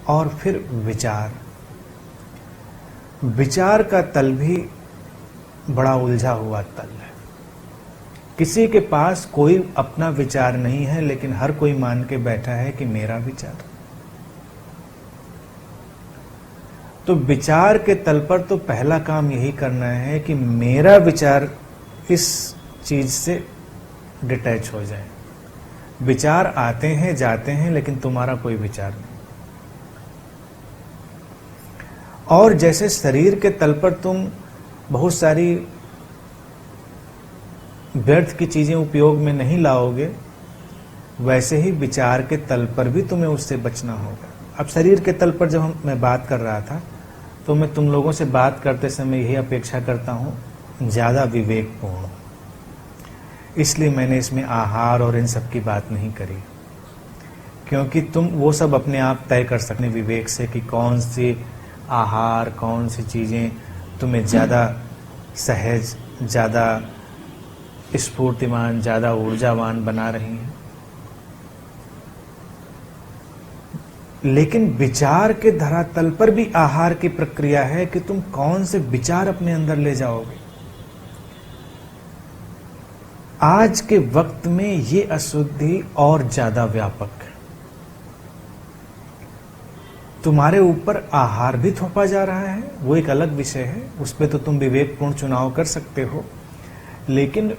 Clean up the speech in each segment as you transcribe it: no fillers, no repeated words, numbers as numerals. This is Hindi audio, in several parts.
और फिर विचार। विचार का तल भी बड़ा उलझा हुआ तल है। किसी के पास कोई अपना विचार नहीं है, लेकिन हर कोई मान के बैठा है कि मेरा विचार। तो विचार के तल पर तो पहला काम यही करना है कि मेरा विचार इस चीज से डिटैच हो जाए। विचार आते हैं जाते हैं, लेकिन तुम्हारा कोई विचार नहीं। और जैसे शरीर के तल पर तुम बहुत सारी व्यर्थ की चीजें उपयोग में नहीं लाओगे, वैसे ही विचार के तल पर भी तुम्हें उससे बचना होगा। अब शरीर के तल पर जब मैं बात कर रहा था, तो मैं तुम लोगों से बात करते समय यही अपेक्षा करता हूं ज्यादा विवेकपूर्ण, इसलिए मैंने इसमें आहार और इन सब की बात नहीं करी, क्योंकि तुम वो सब अपने आप तय कर सकते विवेक से कि कौन सी आहार, कौन सी चीजें तुम्हें ज्यादा सहज, ज्यादा स्फूर्तिमान, ज्यादा ऊर्जावान बना रही हैं। लेकिन विचार के धरातल पर भी आहार की प्रक्रिया है कि तुम कौन से विचार अपने अंदर ले जाओगे। आज के वक्त में ये अशुद्धि और ज्यादा व्यापक है। तुम्हारे ऊपर आहार भी थोपा जा रहा है, वो एक अलग विषय है, उस पर तो तुम विवेकपूर्ण चुनाव कर सकते हो, लेकिन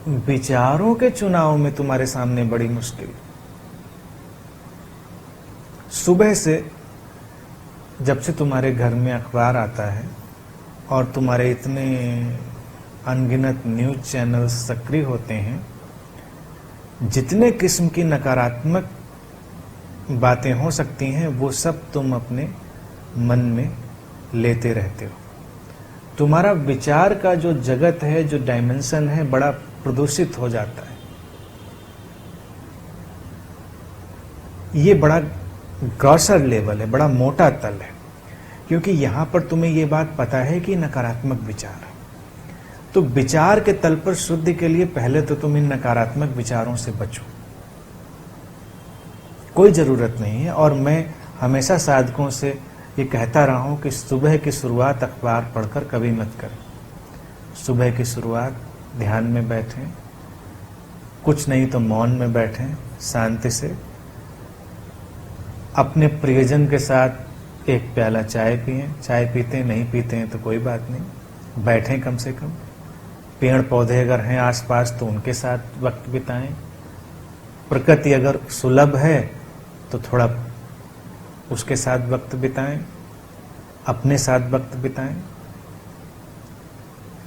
विचारों के चुनाव में तुम्हारे सामने बड़ी मुश्किल। सुबह से जब से तुम्हारे घर में अखबार आता है और तुम्हारे इतने अनगिनत न्यूज चैनल सक्रिय होते हैं, जितने किस्म की नकारात्मक बातें हो सकती हैं वो सब तुम अपने मन में लेते रहते हो। तुम्हारा विचार का जो जगत है, जो डायमेंशन है, बड़ा प्रदूषित हो जाता है। ये बड़ा ग्रॉसर लेवल है, बड़ा मोटा तल है, क्योंकि यहां पर तुम्हें ये बात पता है कि नकारात्मक विचार है। तो विचार के तल पर शुद्धि के लिए पहले तो तुम इन नकारात्मक विचारों से बचो, कोई जरूरत नहीं है। और मैं हमेशा साधकों से ये कहता रहा हूं कि सुबह की शुरुआत अखबार पढ़कर कभी मत करें। सुबह की शुरुआत ध्यान में बैठें, कुछ नहीं तो मौन में बैठें, शांति से अपने प्रियजन के साथ एक प्याला चाय पिएं। चाय पीते नहीं पीते हैं तो कोई बात नहीं, बैठें कम से कम। पेड़ पौधे अगर हैं आसपास तो उनके साथ वक्त बिताएं। प्रकृति अगर सुलभ है तो थोड़ा उसके साथ वक्त बिताएं, अपने साथ वक्त बिताएं।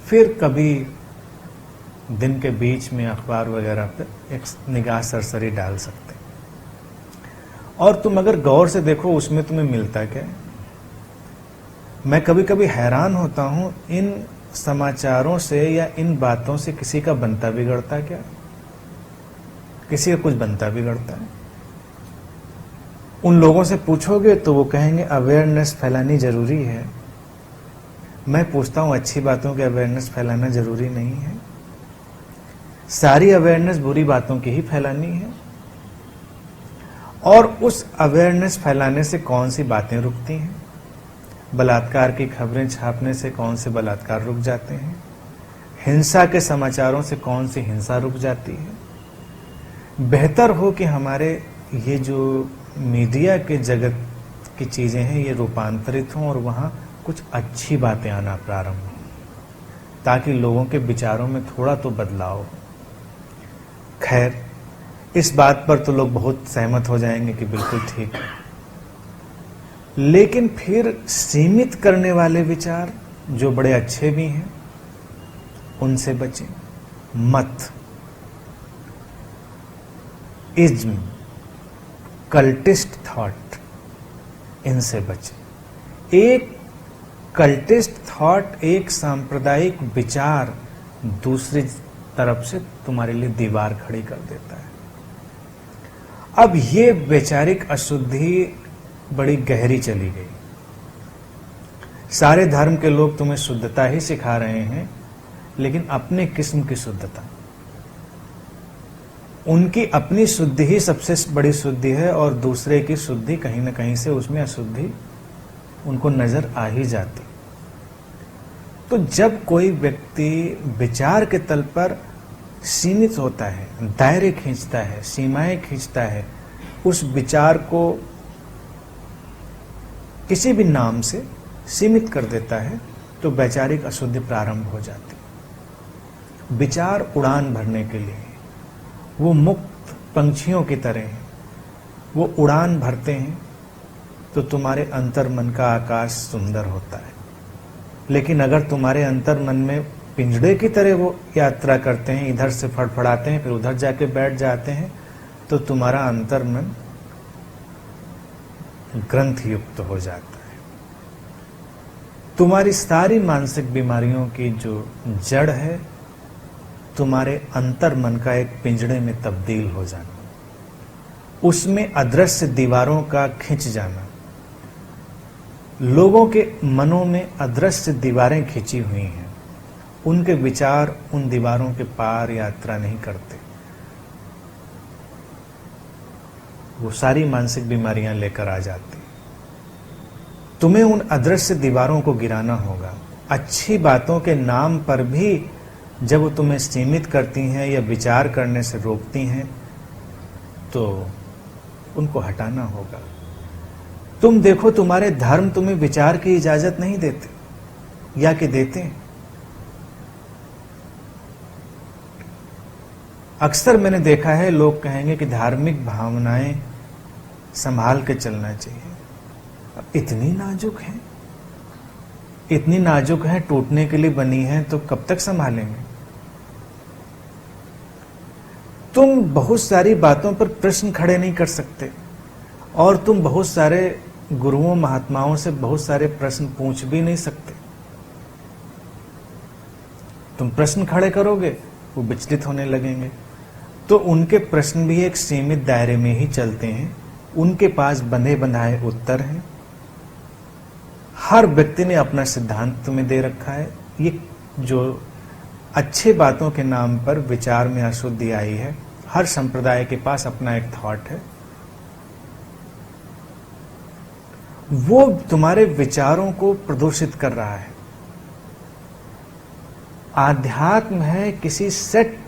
फिर कभी दिन के बीच में अखबार वगैरह पर एक निगाह सरसरी डाल सकते हैं। और तुम अगर गौर से देखो उसमें तुम्हें मिलता क्या है। मैं कभी कभी हैरान होता हूं इन समाचारों से या इन बातों से किसी का बनता बिगड़ता क्या, किसी का कुछ बनता बिगड़ता है। उन लोगों से पूछोगे तो वो कहेंगे अवेयरनेस फैलानी जरूरी है। मैं पूछता हूं अच्छी बातों की अवेयरनेस फैलाना जरूरी नहीं है? सारी अवेयरनेस बुरी बातों की ही फैलानी है। और उस अवेयरनेस फैलाने से कौन सी बातें रुकती हैं? बलात्कार की खबरें छापने से कौन से बलात्कार रुक जाते हैं? हिंसा के समाचारों से कौन सी हिंसा रुक जाती है? बेहतर हो कि हमारे ये जो मीडिया के जगत की चीजें हैं ये रूपांतरित हों और वहां कुछ अच्छी बातें आना प्रारंभ हों, ताकि लोगों के विचारों में थोड़ा तो बदलाव हो। खैर, इस बात पर तो लोग बहुत सहमत हो जाएंगे कि बिल्कुल ठीक है, लेकिन फिर सीमित करने वाले विचार जो बड़े अच्छे भी हैं उनसे बचें मत। इज्म, कल्टिस्ट थॉट, इनसे बचें। एक कल्टिस्ट थॉट, एक सांप्रदायिक विचार दूसरी तरफ से तुम्हारे लिए दीवार खड़ी कर देता है। अब ये वैचारिक अशुद्धि बड़ी गहरी चली गई। सारे धर्म के लोग तुम्हें शुद्धता ही सिखा रहे हैं, लेकिन अपने किस्म की शुद्धता। उनकी अपनी शुद्धि ही सबसे बड़ी शुद्धि है और दूसरे की शुद्धि कहीं ना कहीं से उसमें अशुद्धि उनको नजर आ ही जाती। तो जब कोई व्यक्ति विचार के तल पर सीमित होता है, दायरे खींचता है, सीमाएं खींचता है, उस विचार को किसी भी नाम से सीमित कर देता है, तो वैचारिक अशुद्धि प्रारंभ हो जाती। विचार उड़ान भरने के लिए वो मुक्त पंछियों की तरह हैं, वो उड़ान भरते हैं तो तुम्हारे अंतर मन का आकाश सुंदर होता है। लेकिन अगर तुम्हारे अंतर मन में पिंजड़े की तरह वो यात्रा करते हैं, इधर से फड़फड़ाते हैं फिर उधर जाके बैठ जाते हैं, तो तुम्हारा अंतर मन ग्रंथ युक्त हो जाता है। तुम्हारी सारी मानसिक बीमारियों की जो जड़ है तुम्हारे अंतर मन का एक पिंजड़े में तब्दील हो जाना, उसमें अदृश्य दीवारों का खिंच जाना। लोगों के मनों में अदृश्य दीवारें खिंची हुई हैं, उनके विचार उन दीवारों के पार यात्रा नहीं करते। वो सारी मानसिक बीमारियां लेकर आ जाती। तुम्हें उन अदृश्य दीवारों को गिराना होगा। अच्छी बातों के नाम पर भी जब वो तुम्हें सीमित करती हैं या विचार करने से रोकती हैं, तो उनको हटाना होगा। तुम देखो, तुम्हारे धर्म तुम्हें विचार की इजाजत नहीं देते, या कि देते हैं। अक्सर मैंने देखा है, लोग कहेंगे कि धार्मिक भावनाएं संभाल के चलना चाहिए। अब इतनी नाजुक है, इतनी नाजुक है, टूटने के लिए बनी है, तो कब तक संभालेंगे? तुम बहुत सारी बातों पर प्रश्न खड़े नहीं कर सकते, और तुम बहुत सारे गुरुओं महात्माओं से बहुत सारे प्रश्न पूछ भी नहीं सकते। तुम प्रश्न खड़े करोगे, वो विचलित होने लगेंगे। तो उनके प्रश्न भी एक सीमित दायरे में ही चलते हैं, उनके पास बंधे बंधाए उत्तर हैं। हर व्यक्ति ने अपना सिद्धांत तुम्हें दे रखा है। ये जो अच्छे बातों के नाम पर विचार में अशुद्धि आई है, हर संप्रदाय के पास अपना एक थॉट है। वो तुम्हारे विचारों को प्रदूषित कर रहा है। आध्यात्म है किसी सेट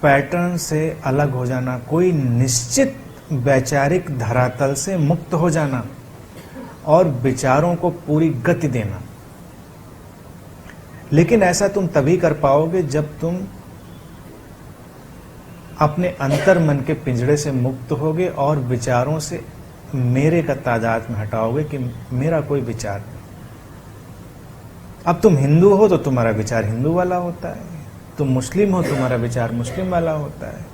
पैटर्न से अलग हो जाना, कोई निश्चित वैचारिक धरातल से मुक्त हो जाना और विचारों को पूरी गति देना। लेकिन ऐसा तुम तभी कर पाओगे जब तुम अपने अंतर मन के पिंजड़े से मुक्त होगे और विचारों से मेरे का तादाद में हटाओगे कि मेरा कोई विचार नहीं। अब तुम हिंदू हो तो तुम्हारा विचार हिंदू वाला होता है, तुम मुस्लिम हो तुम्हारा विचार मुस्लिम वाला होता है।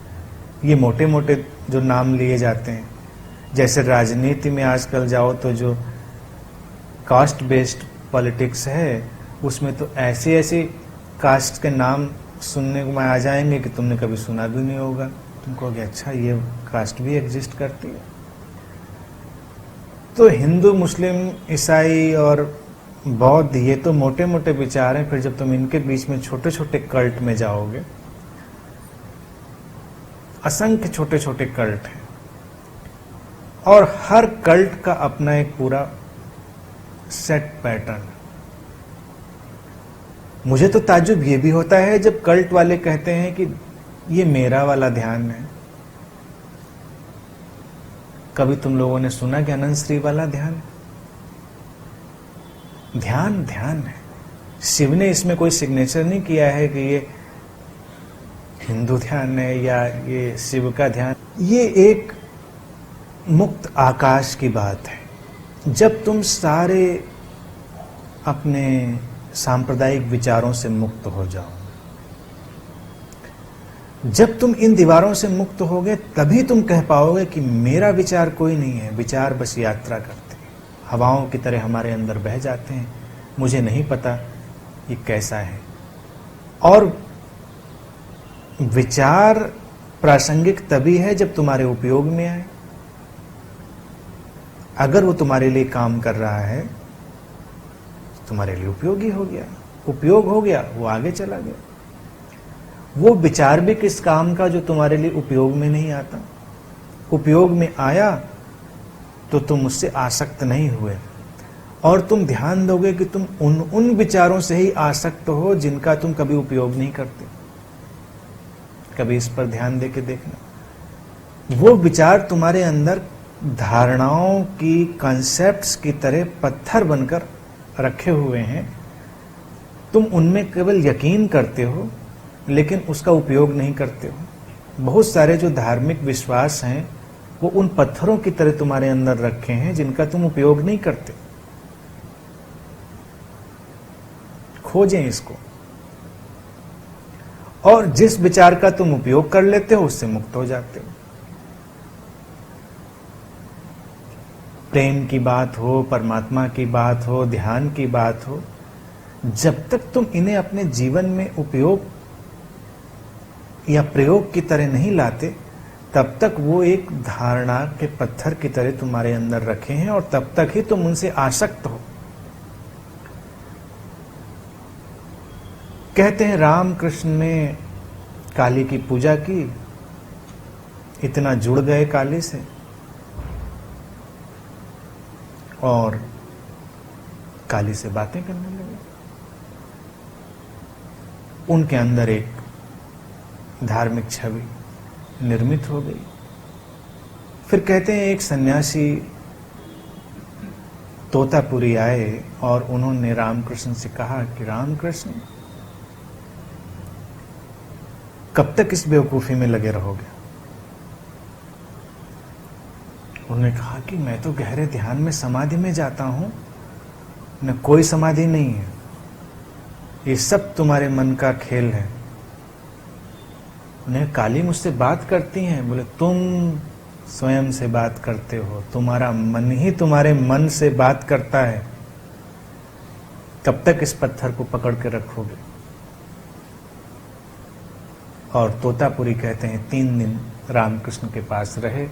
ये मोटे मोटे जो नाम लिए जाते हैं, जैसे राजनीति में आजकल जाओ तो जो कास्ट बेस्ड पॉलिटिक्स है, उसमें तो ऐसे ऐसे कास्ट के नाम सुनने को आ जाएंगे कि तुमने कभी सुना भी नहीं होगा। तुम कहोगे अच्छा ये कास्ट भी एग्जिस्ट करती है। तो हिंदू, मुस्लिम, ईसाई और बौद्ध, ये तो मोटे मोटे विचार हैं। फिर जब तुम इनके बीच में छोटे छोटे कल्ट में जाओगे, असंख्य छोटे छोटे कल्ट हैं, और हर कल्ट का अपना एक पूरा सेट पैटर्न। मुझे तो ताज्जुब ये भी होता है जब कल्ट वाले कहते हैं कि ये मेरा वाला ध्यान है। कभी तुम लोगों ने सुना कि अनंत श्री वाला ध्यान? ध्यान ध्यान है। शिव ने इसमें कोई सिग्नेचर नहीं किया है कि ये हिंदू ध्यान है या ये शिव का ध्यान। ये एक मुक्त आकाश की बात है। जब तुम सारे अपने सांप्रदायिक विचारों से मुक्त हो जाओ, जब तुम इन दीवारों से मुक्त होगे, तभी तुम कह पाओगे कि मेरा विचार कोई नहीं है। विचार बस यात्रा करते हैं, हवाओं की तरह हमारे अंदर बह जाते हैं। मुझे नहीं पता ये कैसा है। और विचार प्रासंगिक तभी है जब तुम्हारे उपयोग में आए। अगर वो तुम्हारे लिए काम कर रहा है, तुम्हारे लिए उपयोगी हो गया, उपयोग हो गया, वो आगे चला गया। वो विचार भी किस काम का जो तुम्हारे लिए उपयोग में नहीं आता। उपयोग में आया तो तुम उससे आसक्त नहीं हुए, और तुम ध्यान दोगे कि तुम उन विचारों से ही आसक्त हो जिनका तुम कभी उपयोग नहीं करते। कभी इस पर ध्यान देके देखना। वो विचार तुम्हारे अंदर धारणाओं की, कॉन्सेप्ट्स की तरह पत्थर बनकर रखे हुए हैं। तुम उनमें केवल यकीन करते हो लेकिन उसका उपयोग नहीं करते हो। बहुत सारे जो धार्मिक विश्वास हैं वो उन पत्थरों की तरह तुम्हारे अंदर रखे हैं जिनका तुम उपयोग नहीं करते। खोजें इसको, और जिस विचार का तुम उपयोग कर लेते हो उससे मुक्त हो जाते हो। प्रेम की बात हो, परमात्मा की बात हो, ध्यान की बात हो, जब तक तुम इन्हें अपने जीवन में उपयोग या प्रयोग की तरह नहीं लाते, तब तक वो एक धारणा के पत्थर की तरह तुम्हारे अंदर रखे हैं, और तब तक ही तुम उनसे आसक्त हो। कहते हैं रामकृष्ण ने काली की पूजा की, इतना जुड़ गए काली से, और काली से बातें करने लगे। उनके अंदर एक धार्मिक छवि निर्मित हो गई। फिर कहते हैं एक सन्यासी तोतापुरी आए और उन्होंने रामकृष्ण से कहा कि रामकृष्ण, कब तक इस बेवकूफी में लगे रहोगे? उन्होंने कहा कि मैं तो गहरे ध्यान में, समाधि में जाता हूं, न कोई समाधि नहीं है, ये सब तुम्हारे मन का खेल है। उन्हें काली मुझसे बात करती हैं। बोले तुम स्वयं से बात करते हो, तुम्हारा मन ही तुम्हारे मन से बात करता है। कब तक इस पत्थर को पकड़ के रखोगे? और तोतापुरी कहते हैं 3 दिन रामकृष्ण के पास रहे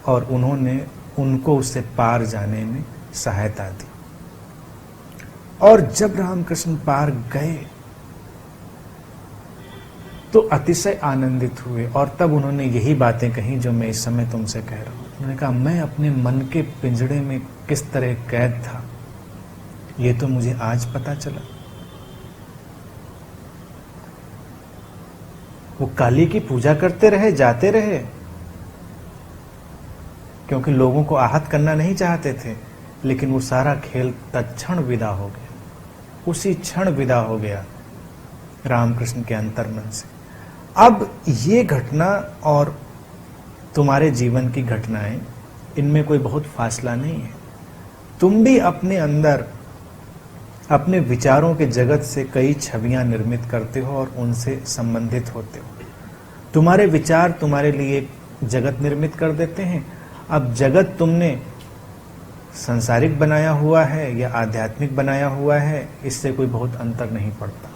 और उन्होंने उनको उससे पार जाने में सहायता दी। और जब रामकृष्ण पार गए तो अतिशय आनंदित हुए, और तब उन्होंने यही बातें कही जो मैं इस समय तुमसे कह रहा हूं। उन्होंने कहा, मैं अपने मन के पिंजड़े में किस तरह कैद था, ये तो मुझे आज पता चला। वो काली की पूजा करते रहे, जाते रहे, क्योंकि लोगों को आहत करना नहीं चाहते थे, लेकिन वो सारा खेल तत्क्षण विदा हो गया, उसी क्षण विदा हो गया रामकृष्ण के अंतर्मन से। अब ये घटना और तुम्हारे जीवन की घटनाएं, इनमें कोई बहुत फासला नहीं है। तुम भी अपने अंदर अपने विचारों के जगत से कई छवियां निर्मित करते हो और उनसे संबंधित होते हो। तुम्हारे विचार तुम्हारे लिए जगत निर्मित कर देते हैं। अब जगत तुमने सांसारिक बनाया हुआ है या आध्यात्मिक बनाया हुआ है, इससे कोई बहुत अंतर नहीं पड़ता।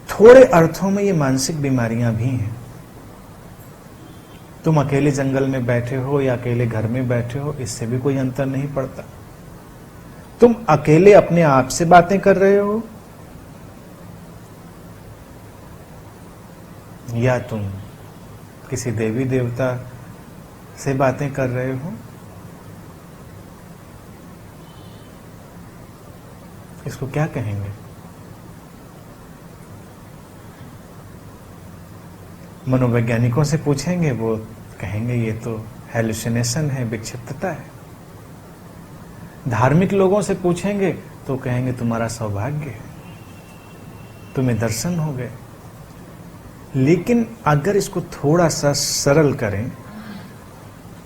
थोड़े अर्थों में ये मानसिक बीमारियां भी हैं। तुम अकेले जंगल में बैठे हो या अकेले घर में बैठे हो, इससे भी कोई अंतर नहीं पड़ता। तुम अकेले अपने आप से बातें कर रहे हो या तुम किसी देवी देवता से बातें कर रहे हो, इसको क्या कहेंगे? मनोवैज्ञानिकों से पूछेंगे, वो कहेंगे ये तो हेलुसिनेशन है, विक्षिप्तता है। धार्मिक लोगों से पूछेंगे तो कहेंगे तुम्हारा सौभाग्य है, तुम्हें दर्शन हो गए। लेकिन अगर इसको थोड़ा सा सरल करें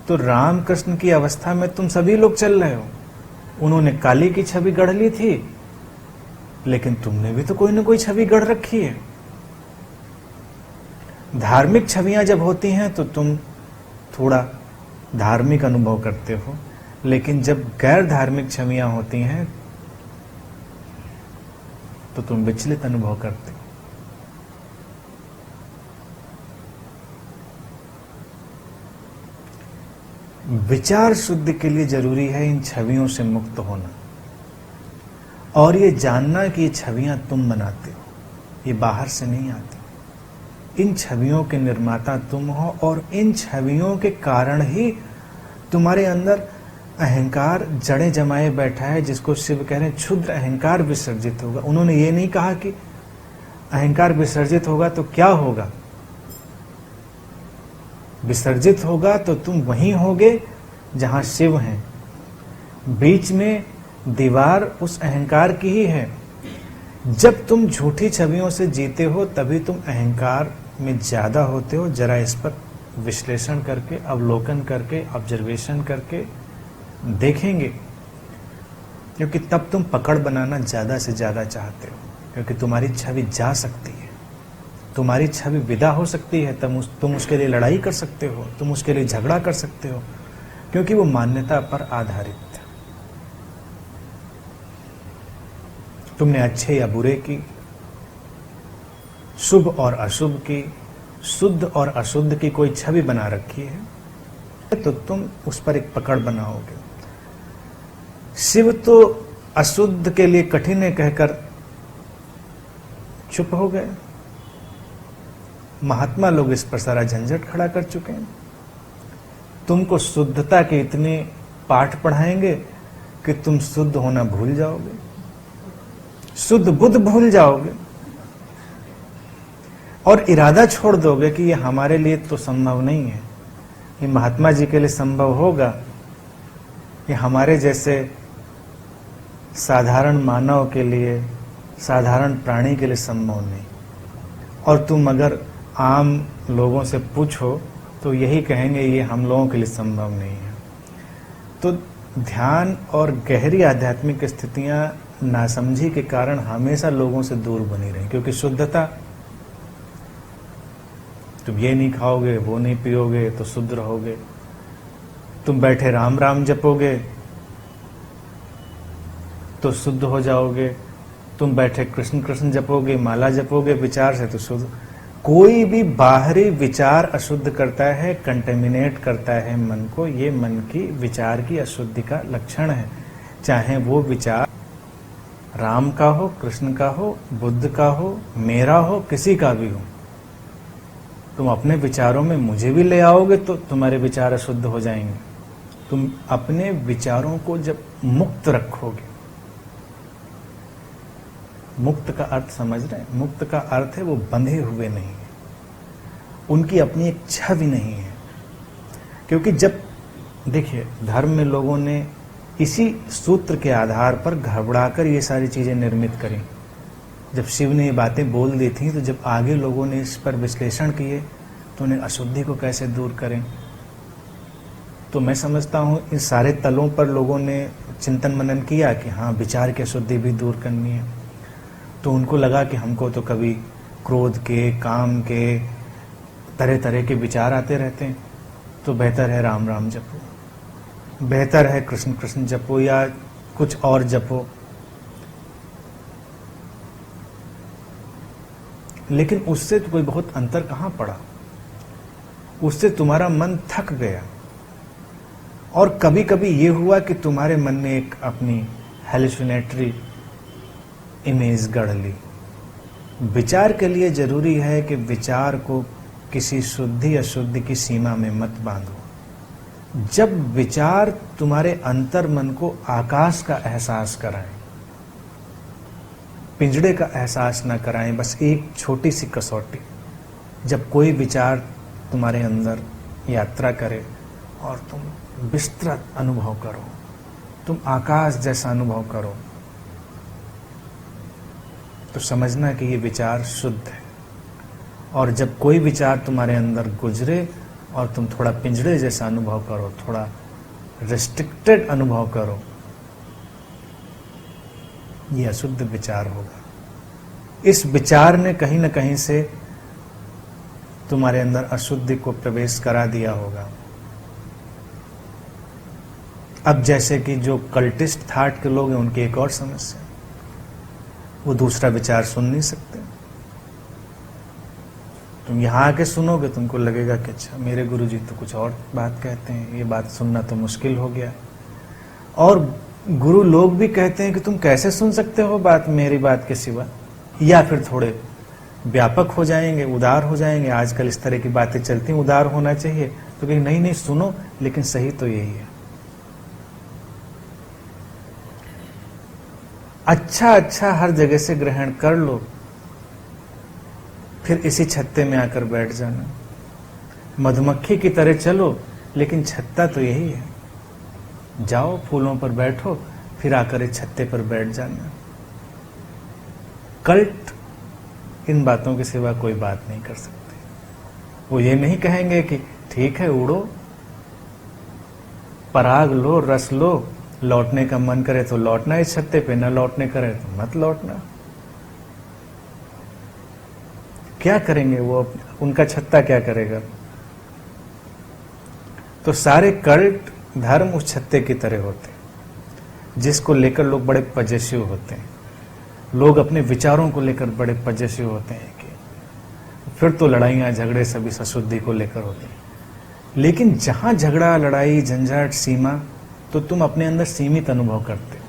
तो रामकृष्ण की अवस्था में तुम सभी लोग चल रहे हो। उन्होंने काली की छवि गढ़ ली थी, लेकिन तुमने भी तो कोई ना कोई छवि गढ़ रखी है। धार्मिक छवियां जब होती हैं तो तुम थोड़ा धार्मिक अनुभव करते हो, लेकिन जब गैर धार्मिक छवियां होती हैं तो तुम विचलित अनुभव करते हो। विचार शुद्धि के लिए जरूरी है इन छवियों से मुक्त होना। और ये जानना कि ये छवियां तुम बनाते हो, ये बाहर से नहीं आती। इन छवियों के निर्माता तुम हो और इन छवियों के कारण ही तुम्हारे अंदर अहंकार जड़ें जमाए बैठा है, जिसको शिव कह रहे हैं क्षुद्र अहंकार विसर्जित होगा। उन्होंने ये नहीं कहा कि अहंकार विसर्जित होगा तो क्या होगा। विसर्जित होगा तो तुम वहीं होगे जहां शिव हैं। बीच में दीवार उस अहंकार की ही है। जब तुम झूठी छवियों से जीते हो तभी तुम अहंकार में ज्यादा होते हो। जरा इस पर विश्लेषण करके, अवलोकन करके, ऑब्जर्वेशन करके देखेंगे, क्योंकि तब तुम पकड़ बनाना ज्यादा से ज्यादा चाहते हो, क्योंकि तुम्हारी छवि जा सकती है, तुम्हारी छवि विदा हो सकती है। तुम उसके लिए लड़ाई कर सकते हो, तुम उसके लिए झगड़ा कर सकते हो, क्योंकि वो मान्यता पर आधारित है। तुमने अच्छे या बुरे की, शुभ और अशुभ की, शुद्ध और अशुद्ध की कोई छवि बना रखी है, तो तुम उस पर एक पकड़ बनाओगे। शिव तो अशुद्ध के लिए कठिन है कहकर चुप हो गए। महात्मा लोग इस पर सारा झंझट खड़ा कर चुके हैं। तुमको शुद्धता के इतने पाठ पढ़ाएंगे कि तुम शुद्ध होना भूल जाओगे, शुद्ध बुद्ध भूल जाओगे और इरादा छोड़ दोगे कि ये हमारे लिए तो संभव नहीं है। ये महात्मा जी के लिए संभव होगा, ये हमारे जैसे साधारण मानव के लिए, साधारण प्राणी के लिए संभव नहीं। और तुम अगर आम लोगों से पूछो तो यही कहेंगे ये हम लोगों के लिए संभव नहीं है। तो ध्यान और गहरी आध्यात्मिक स्थितियां नासमझी के कारण हमेशा लोगों से दूर बनी रही, क्योंकि शुद्धता, तुम ये नहीं खाओगे, वो नहीं पियोगे तो शुद्ध रहोगे। तुम बैठे राम राम जपोगे तो शुद्ध हो जाओगे। तुम बैठे कृष्ण कृष्ण जपोगे, माला जपोगे विचार से तो शुद्ध। कोई भी बाहरी विचार अशुद्ध करता है, कंटेमिनेट करता है मन को, ये मन की विचार की अशुद्धि का लक्षण है। चाहे वो विचार राम का हो, कृष्ण का हो, बुद्ध का हो, मेरा हो, किसी का भी हो। तुम अपने विचारों में मुझे भी ले आओगे तो तुम्हारे विचार अशुद्ध हो जाएंगे। तुम अपने विचारों को जब मुक्त रखोगे, मुक्त का अर्थ समझ रहे हैं? मुक्त का अर्थ है वो बंधे हुए नहीं है, उनकी अपनी एक छवि नहीं है। क्योंकि जब देखिए धर्म में लोगों ने इसी सूत्र के आधार पर घबराकर ये सारी चीजें निर्मित करी। जब शिव ने ये बातें बोल दी थी तो जब आगे लोगों ने इस पर विश्लेषण किए तो उन्हें अशुद्धि को कैसे दूर करें। तो मैं समझता हूँ इन सारे तलों पर लोगों ने चिंतन मनन किया कि हाँ विचार की अशुद्धि भी दूर करनी है। तो उनको लगा कि हमको तो कभी क्रोध के, काम के, तरह तरह के विचार आते रहते हैं, तो बेहतर है राम राम जपो, बेहतर है कृष्ण कृष्ण जपो या कुछ और जपो। लेकिन उससे तो कोई बहुत अंतर कहां पड़ा, उससे तुम्हारा मन थक गया। और कभी कभी ये हुआ कि तुम्हारे मन ने एक अपनी हेलुसिनेटरी इमेज गढ़ ली। विचार के लिए जरूरी है कि विचार को किसी शुद्धि अशुद्धि की सीमा में मत बांधो। जब विचार तुम्हारे अंतर मन को आकाश का एहसास कराएं, पिंजड़े का एहसास न कराएं, बस एक छोटी सी कसौटी, जब कोई विचार तुम्हारे अंदर यात्रा करे और तुम विस्तृत अनुभव करो, तुम आकाश जैसा अनुभव करो, तो समझना कि ये विचार शुद्ध है। और जब कोई विचार तुम्हारे अंदर गुजरे और तुम थोड़ा पिंजड़े जैसा अनुभव करो, थोड़ा रिस्ट्रिक्टेड अनुभव करो, ये अशुद्ध विचार होगा। इस विचार ने कहीं न कहीं से तुम्हारे अंदर अशुद्धि को प्रवेश करा दिया होगा। अब जैसे कि जो कल्टिस्ट थाट के लोग हैं उनकी एक और समस्या, वो दूसरा विचार सुन नहीं सकते। तुम यहां आके सुनोगे तुमको लगेगा कि अच्छा मेरे गुरुजी तो कुछ और बात कहते हैं, ये बात सुनना तो मुश्किल हो गया। और गुरु लोग भी कहते हैं कि तुम कैसे सुन सकते हो बात मेरी बात के सिवा, या फिर थोड़े व्यापक हो जाएंगे, उदार हो जाएंगे। आजकल इस तरह की बातें चलती हैं, उदार होना चाहिए, तो कहीं नहीं नहीं सुनो, लेकिन सही तो यही है। अच्छा हर जगह से ग्रहण कर लो, फिर इसी छत्ते में आकर बैठ जाना। मधुमक्खी की तरह चलो, लेकिन छत्ता तो यही है। जाओ फूलों पर बैठो, फिर आकर इस छत्ते पर बैठ जाना। कल्ट इन बातों के सिवा कोई बात नहीं कर सकते। वो ये नहीं कहेंगे कि ठीक है उड़ो, पराग लो, रस लो, लौटने का मन करे तो लौटना इस छत्ते पे, न लौटने करे तो मत लौटना। क्या करेंगे वो, उनका छत्ता क्या करेगा? तो सारे कल्ट धर्म उस छत्ते की तरह होते हैं, जिसको लेकर लोग बड़े पजेसिव होते हैं। लोग अपने विचारों को लेकर बड़े पजेसिव होते हैं कि फिर तो लड़ाइयाँ झगड़े सभी सशुद्धि को लेकर होते हैं। लेकिन जहां झगड़ा, लड़ाई, झंझट, सीमा, तो तुम अपने अंदर सीमित अनुभव करते हो।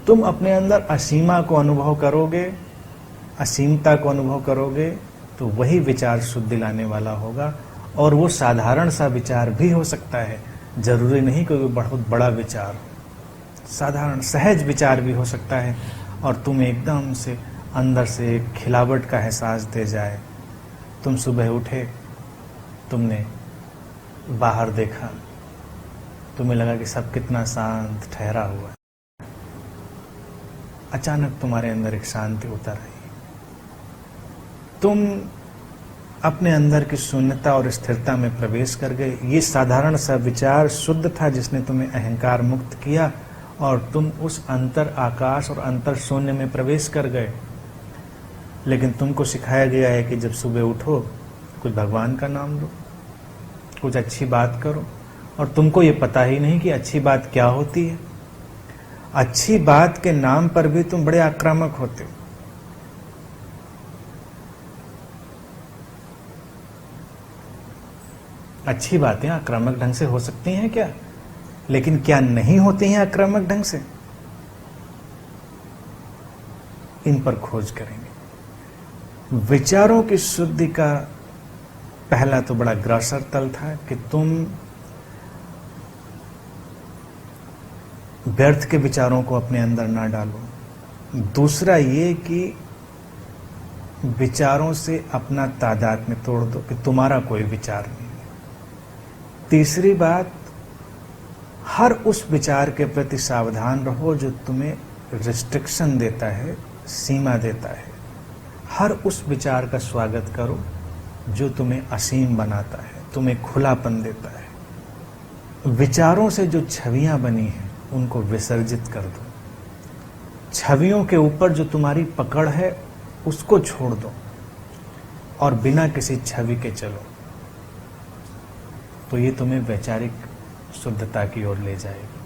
तुम अपने अंदर असीमा को अनुभव करोगे, असीमता को अनुभव करोगे, तो वही विचार शुद्धि लाने वाला होगा। और वो साधारण सा विचार भी हो सकता है, जरूरी नहीं कि वो बहुत बड़ा विचार हो। साधारण सहज विचार भी हो सकता है, और तुम एकदम से अंदर से एक खिलावट का एहसास दे जाए। तुम सुबह उठे, तुमने बाहर देखा, तुम्हें लगा कि सब कितना शांत ठहरा हुआ है। अचानक तुम्हारे अंदर एक शांति उतर आई। तुम अपने अंदर की शून्यता और स्थिरता में प्रवेश कर गए। ये साधारण सा विचार शुद्ध था, जिसने तुम्हें अहंकार मुक्त किया, और तुम उस अंतर आकाश और अंतर शून्य में प्रवेश कर गए। लेकिन तुमको सिखाया गया है कि जब सुबह उठो, कुछ भगवान का नाम लो, कुछ अच्छी बात करो, और तुमको ये पता ही नहीं कि अच्छी बात क्या होती है। अच्छी बात के नाम पर भी तुम बड़े आक्रामक होते हो। अच्छी बातें आक्रामक ढंग से हो सकती हैं क्या? लेकिन क्या नहीं होती हैं आक्रामक ढंग से? इन पर खोज करेंगे। विचारों की शुद्धि का पहला तो बड़ा ग्रासर तल था कि तुम व्यर्थ के विचारों को अपने अंदर ना डालो। दूसरा ये कि विचारों से अपना तादात्म्य तोड़ दो कि तुम्हारा कोई विचार नहीं। तीसरी बात, हर उस विचार के प्रति सावधान रहो जो तुम्हें रिस्ट्रिक्शन देता है, सीमा देता है। हर उस विचार का स्वागत करो जो तुम्हें असीम बनाता है, तुम्हें खुलापन देता है। विचारों से जो छवियां बनी हैं उनको विसर्जित कर दो। छवियों के ऊपर जो तुम्हारी पकड़ है उसको छोड़ दो, और बिना किसी छवि के चलो। तो ये तुम्हें वैचारिक शुद्धता की ओर ले जाएगी।